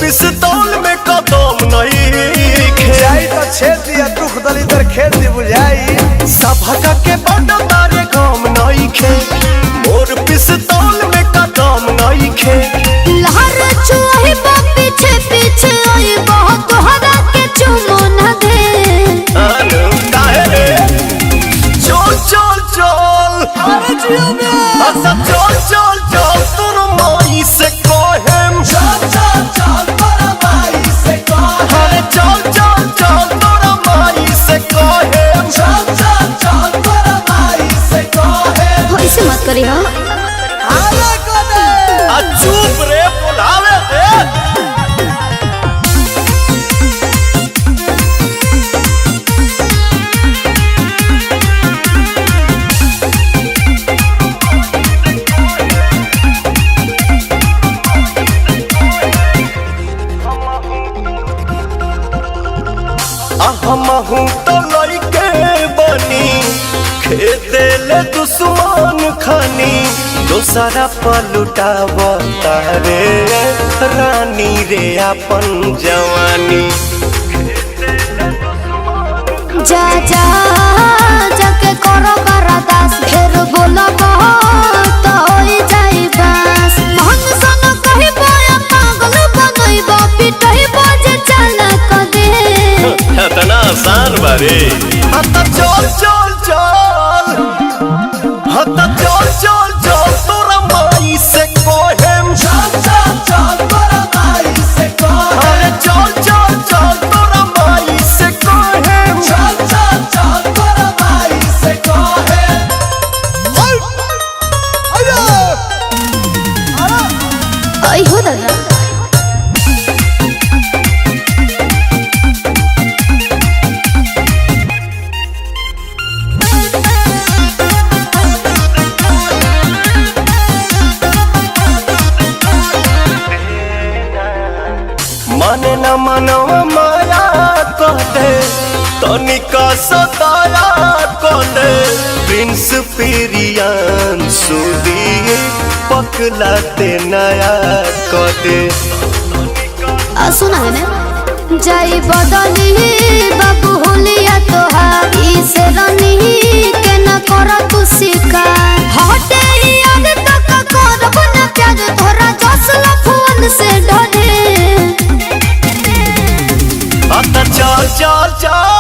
पिस्तौल में कदम नहीं जाई तो छेद दिया दुख दलितर खेत दी बुझाई सभा के बड़ तारे काम नहीं खे मोर पिस्तौल में कदम नहीं खे लहर चुही पीछे पीछे आई बहुत तोहरा के चुमो न दे काहे रे चल चल चल अरे जियो में अच्छा चल चल चल तोर माई से कहेम चल चल चल तोरा माई से कहे अरे चल चल चल तोर माई से कहेम चल चल चल तोरा माई से कहे ऐसे मत करी हो आला को दे आ चुप रे बुलावे दे हमहू तो लइके बनी खेते ले दुश्मन खानी दोसरा पलुटावता रे रानी रे अपन जवानी जा जा जाके करो करदास फिर बोलो बहुत होई जाई बस मन सन कहि बोया पागल बनई बा पिटई बजे चल क दे इतना आसान बारे हता चल चल चल हता चल चल चल तोरा माई से कहेम चल चल चल तोरा माई से कहे अरे चल चल चल तोरा माई से कहेम चल चल चल तोरा माई से कहे आई हो दादा माने न मनवा माया कहते तनिका सताया कहते प्रिंस पिरियन सुदी पकलाते नया कहते सुना है ना जाई बदली बाबू होलिया तोहारी से रनी के न कर तू शिकार हटे याद तक करब न प्यार तोरा जसला फोन से डरे आता चल चल चल